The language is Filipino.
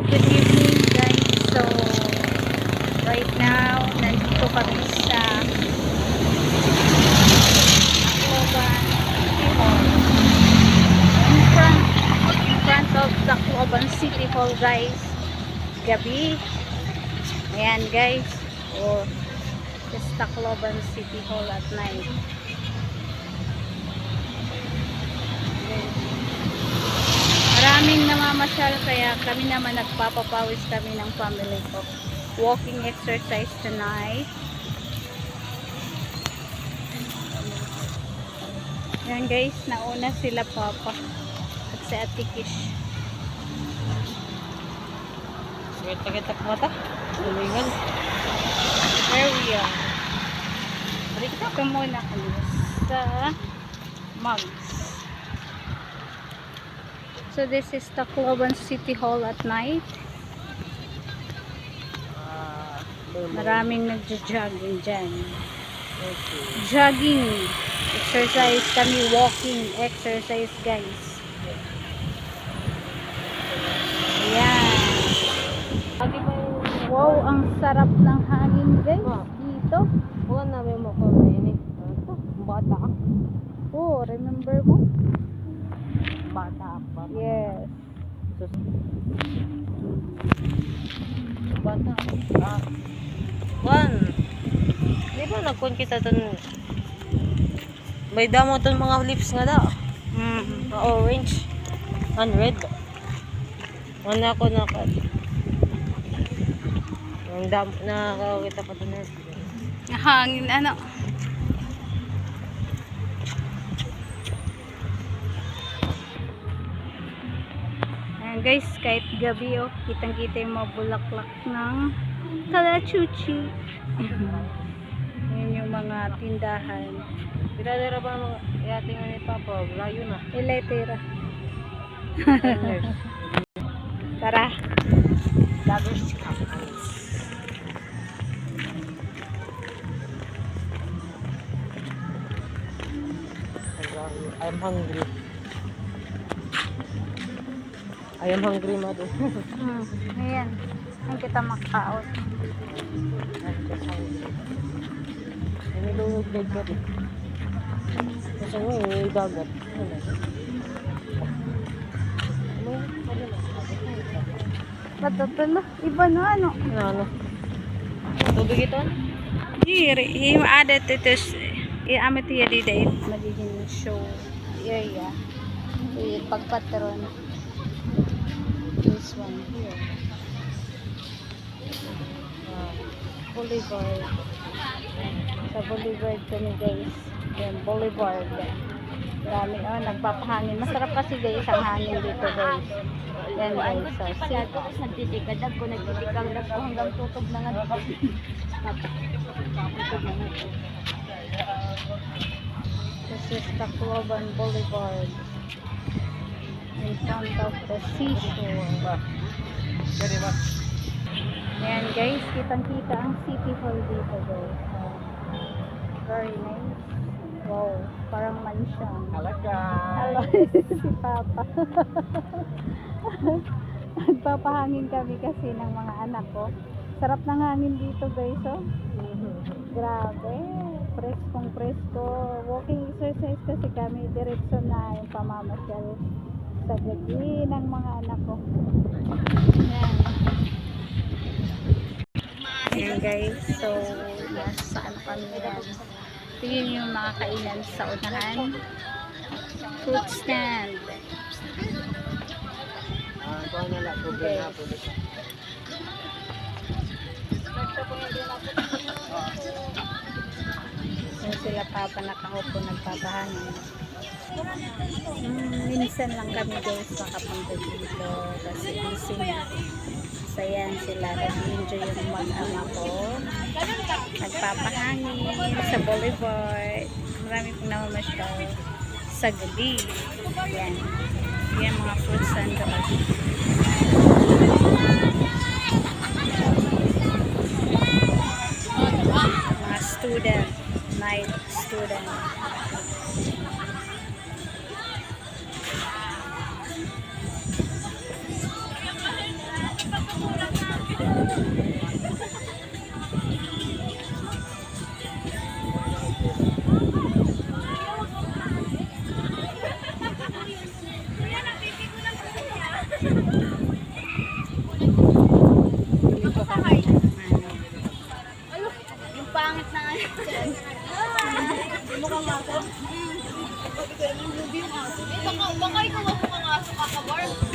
good evening guys. So right now nandito kami sa Tacloban City Hall. In front of Tacloban City Hall guys. Gabi. Ayan guys. Oh, this Tacloban City Hall at night. Maraming namamasyal kaya kami naman nagpapapawis kami ng family ko. Walking exercise tonight. Yan guys, nauna sila papa at si Ate Kish. Kita mata. Lumingan. There we are. Ito muna kami sa Mugs. So this is Tacloban City Hall at night. Maraming nagja-jogging dyan. Jogging. Exercise kami. Walking exercise guys. Ayan. Wow, ang sarap ng hangin guys. Dito. Wala na mo ko ini. Bata. Oh, remember mo? Bata. Yes. Bata. One. Di ba nagkon kita ton may damo ton mga lips nga daw. Na orange and red. Wala ko na ka. Ang damo na kita pa ton. Hangin ano. Guys, kahit gabi oh, kitang-kita yung mga bulaklak ng kalachuchi. Yan yung mga tindahan. Pinadara ba mga yating ni Papa? Layo na. Iletera. Tara. Lovers Cup. I'm hungry. I am hungry, mother. Ayan. Ang kita makaot. I'm just hungry. Nilulog bed ka din. Kasi nga, yung dagat. Patatalo. Iba na ano. Ano? Tubig ito? Here, yung added ito i-amit iya di dahil magiging show area. Pagpatron. This one here. Boulevard. Sa Boulevard kami guys. Yan, Boulevard. Dami, oh, nagpapahangin. Masarap kasi guys ang hangin dito guys. Yan guys. So, Nagtitikadag ko, nagtitikadag ko hanggang tutog na nga. this is Tacloban Boulevard. In front of the seashore. Ayan guys, kitang-kita ang City Hall dito guys. Very nice. Wow, parang mansion. Hello, si Papa. Nagpapahangin kami kasi ng mga anak ko. Sarap ng hangin dito guys, oh. Grabe. Preskong presko. Walking exercise kasi kami. Diretso na yung pamamasyal sa gabi ng mga anak ko. Ayan. Ayan guys. So, saan kami yan? Tingin yung mga kainan sa unahan. Fruit stand. Okay. Yung sila Papa nakaupo nagpapahangin. Minsan lang kami guys makapunta dito kasi busy na. So yan sila, nag-enjoy yung mag-ama ko. Nagpapahangin sa Boulevard. Marami pong namamasyal sa gabi. Yan. Yan mga fruit stand doon. Mga student, night student. Yung pangit na ano dyan. Mukhang aso. Baka ikaw ang mukhang aso kakabar.